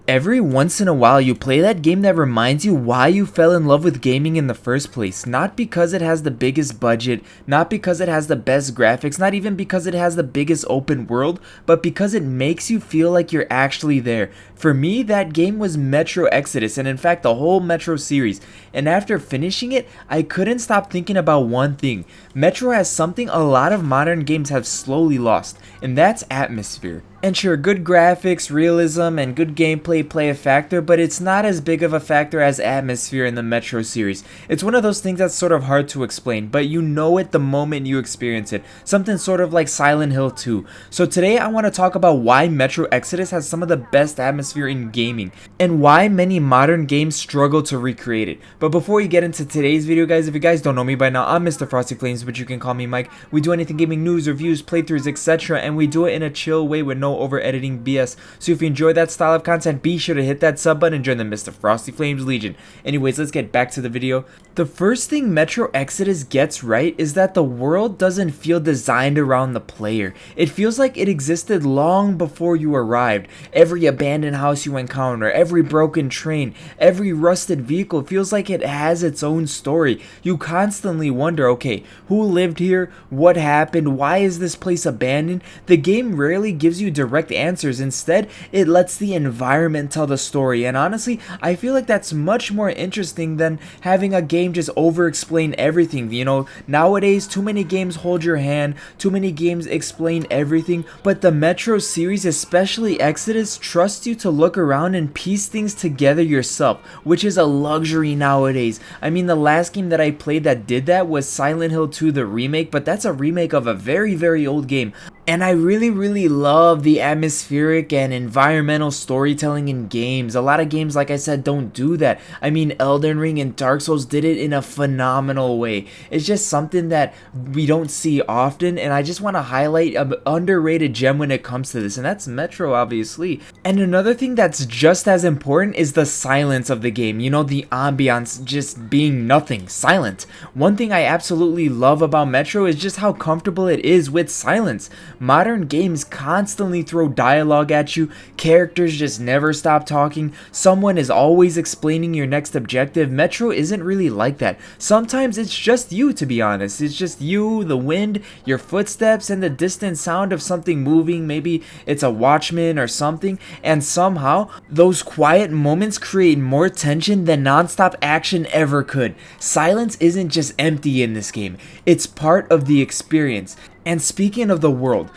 Every once in a while you play that game that reminds you why you fell in love with gaming in the first place. Not because it has the biggest budget, not because it has the best graphics, not even because it has the biggest open world, but because it makes you feel like you're actually there. For me, that game was Metro Exodus, and in fact the whole Metro series. And after finishing it, I couldn't stop thinking about one thing. Metro has something a lot of modern games have slowly lost, and that's atmosphere. And sure, good graphics, realism, and good gameplay play a factor, but it's not as big of a factor as atmosphere in the Metro series. It's one of those things that's sort of hard to explain, but you know it the moment you experience it. Something sort of like Silent Hill 2. So today I want to talk about why Metro Exodus has some of the best atmosphere in gaming, and why many modern games struggle to recreate it. But before we get into today's video, guys, if you guys don't know me by now, I'm Mr. Frosty Flames, but you can call me Mike. We do anything gaming, news, reviews, playthroughs, etc., and we do it in a chill way with no over editing BS. So if you enjoy that style of content, be sure to hit that sub button and join the Mr. Frosty Flames Legion. Anyways, let's get back to the video. The first thing Metro Exodus gets right is that the world doesn't feel designed around the player. It feels like it existed long before you arrived. Every abandoned house you encounter, every broken train, every rusted vehicle feels like it has its own story. You constantly wonder, okay, who lived here? What happened? Why is this place abandoned? The game rarely gives you direct answers. Instead, it lets the environment tell the story, and honestly, I feel like that's much more interesting than having a game just over-explain everything. You know, nowadays, too many games hold your hand, too many games explain everything, but the Metro series, especially Exodus, trusts you to look around and piece things together yourself, which is a luxury nowadays. I mean, the last game that I played that did that was Silent Hill 2, the remake, but that's a remake of a very, very old game. And I really love the atmospheric and environmental storytelling in games. A lot of games, like I said, don't do that. I mean, Elden Ring and Dark Souls did it in a phenomenal way. It's just something that we don't see often, and I just want to highlight an underrated gem when it comes to this, and that's Metro, obviously. And another thing that's just as important is the silence of the game. You know, the ambiance just being nothing, silent. One thing I absolutely love about Metro is just how comfortable it is with silence. Modern games constantly throw dialogue at you, characters just never stop talking, someone is always explaining your next objective. Metro isn't really like that. Sometimes it's just you, to be honest. It's just you, the wind, your footsteps, and the distant sound of something moving. Maybe it's a watchman or something, and somehow those quiet moments create more tension than non-stop action ever could. Silence isn't just empty in this game, it's part of the experience. And speaking of the world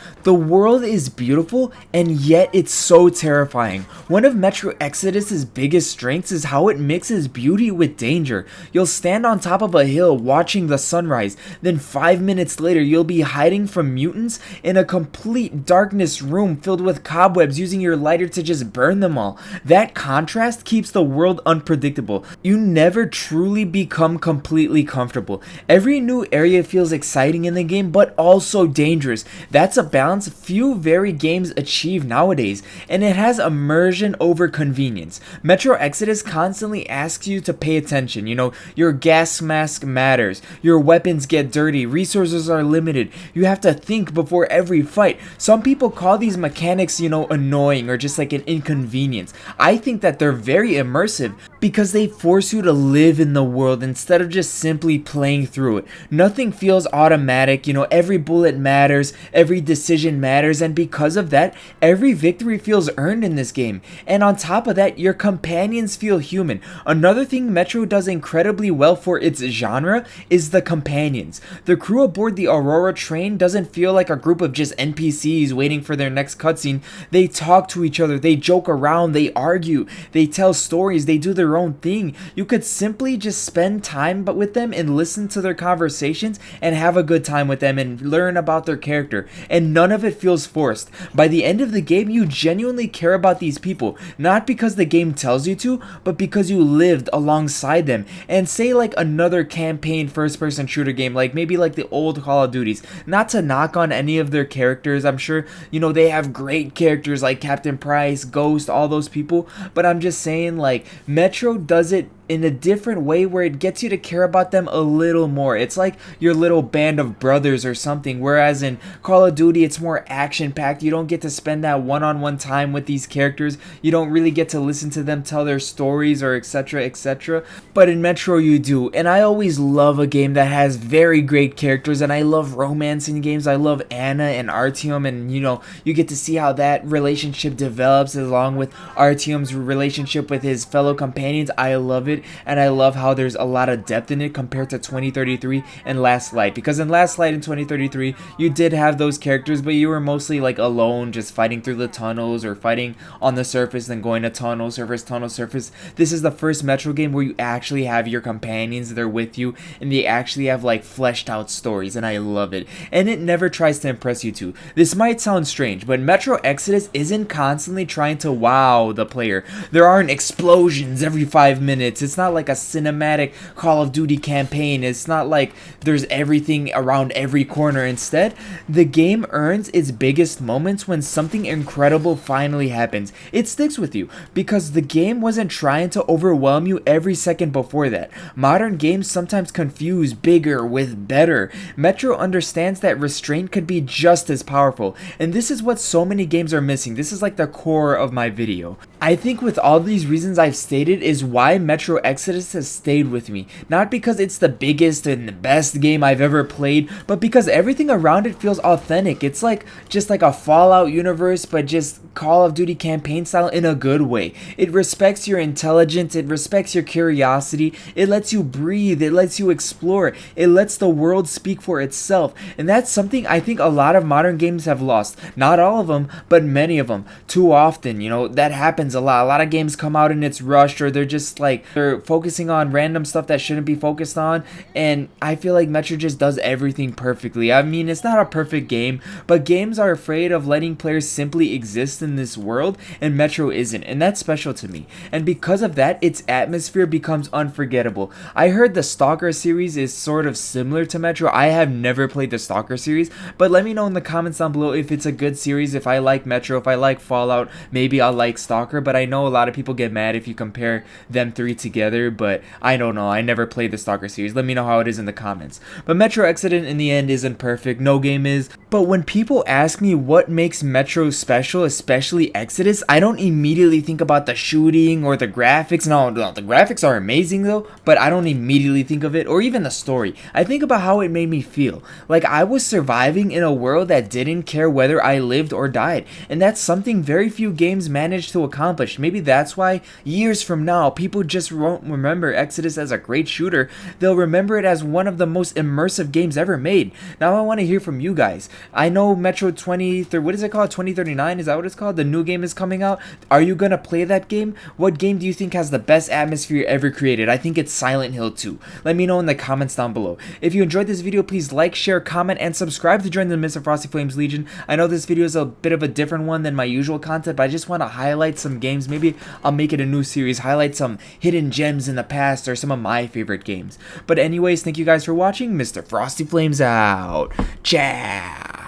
is beautiful, and yet it's so terrifying. One of Metro Exodus's biggest strengths is how it mixes beauty with danger. You'll stand on top of a hill watching the sunrise, then 5 minutes later you'll be hiding from mutants in a complete darkness room filled with cobwebs, using your lighter to just burn them all. That contrast keeps the world unpredictable. You never truly become completely comfortable. Every new area feels exciting in the game, but also dangerous. That's a balance few very games achieve nowadays, and it has immersion over convenience. Metro Exodus constantly asks you to pay attention. You know, your gas mask matters, your weapons get dirty, resources are limited, you have to think before every fight. Some people call these mechanics, you know, annoying or just like an inconvenience. I think that they're very immersive because they force you to live in the world instead of just simply playing through it. Nothing feels automatic, you know, every bullet matters, every decision matters, and because of that, every victory feels earned in this game. And on top of that, your companions feel human. Another thing Metro does incredibly well for its genre is the companions. The crew aboard the Aurora train doesn't feel like a group of just NPCs waiting for their next cutscene. They talk to each other, they joke around, they argue, they tell stories, they do their own thing. You could simply just spend time with them and listen to their conversations and have a good time with them and learn about their character, and none of it feels forced. By the end of the game, you genuinely care about these people, not because the game tells you to, but because you lived alongside them. And say like another campaign first-person shooter game, like maybe like the old Call of Duties, not to knock on any of their characters, I'm sure, you know, they have great characters like Captain Price, Ghost, all those people, but I'm just saying, like, Metro does it in a different way where it gets you to care about them a little more. It's like your little band of brothers or something, whereas in Call of Duty it's more action packed. You don't get to spend that one-on-one time with these characters. You don't really get to listen to them tell their stories or etc, etc. But in Metro you do, and I always love a game that has very great characters, and I love romance in games. I love Anna and Artyom, and you get to see how that relationship develops along with Artyom's relationship with his fellow companions. I love it, and I love how there's a lot of depth in it compared to 2033 and Last Light, because in Last Light in 2033 you did have those characters, but you were mostly like alone, just fighting through the tunnels or fighting on the surface, then going to tunnel, surface. This is the first Metro game where you actually have your companions, they're with you, and they actually have like fleshed out stories, and I love it. And it never tries to impress you too. This might sound strange, but Metro Exodus isn't constantly trying to wow the player. There aren't explosions every 5 minutes. It's not like a cinematic Call of Duty campaign. It's not like there's everything around every corner. Instead, the game earns its biggest moments when something incredible finally happens. It sticks with you because the game wasn't trying to overwhelm you every second before that. Modern games sometimes confuse bigger with better. Metro understands that restraint could be just as powerful, and this is what so many games are missing. This is like the core of my video. I think with all these reasons I've stated is why Metro Exodus has stayed with me. Not because it's the biggest and the best game I've ever played, but because everything around it feels authentic. It's like just like a Fallout universe, but just Call of Duty campaign style in a good way. It respects your intelligence, it respects your curiosity, it lets you breathe, it lets you explore, it lets the world speak for itself. And that's something I think a lot of modern games have lost. Not all of them, but many of them. Too often, that happens a lot. A lot of games come out and it's rushed, or they're just like, they're focusing on random stuff that shouldn't be focused on, and I feel like Metro just does everything perfectly. I mean, it's not a perfect game, but games are afraid of letting players simply exist in this world, and Metro isn't, and that's special to me. And because of that, its atmosphere becomes unforgettable. I heard the Stalker series is sort of similar to Metro. I have never played the Stalker series, but let me know in the comments down below if it's a good series. If I like Metro, if I like Fallout, maybe I'll like Stalker, but I know a lot of people get mad if you compare them three together, but I don't know. I never played the Stalker series. Let me know how it is in the comments. But Metro Exodus in the end isn't perfect. No game is. But when people ask me what makes Metro special, especially Exodus, I don't immediately think about the shooting or the graphics. No, the graphics are amazing though, but I don't immediately think of it, or even the story. I think about how it made me feel. Like I was surviving in a world that didn't care whether I lived or died. And that's something very few games manage to accomplish. Maybe that's why years from now, people just won't remember Exodus as a great shooter. They'll remember it as one of the most immersive games ever made. Now I want to hear from you guys. I know Metro 2039, is that what it's called? The new game is coming out. Are you gonna play that game? What game do you think has the best atmosphere ever created? I think it's Silent Hill 2. Let me know in the comments down below. If you enjoyed this video, please like, share, comment, and subscribe to join the Mr. Frosty Flames Legion. I know this video is a bit of a different one than my usual content, but I just want to highlight some games. Maybe I'll make it a new series, highlight some hidden gems in the past or some of my favorite games. But anyways, thank you guys for watching. Mr. Frosty Flames out. Ciao.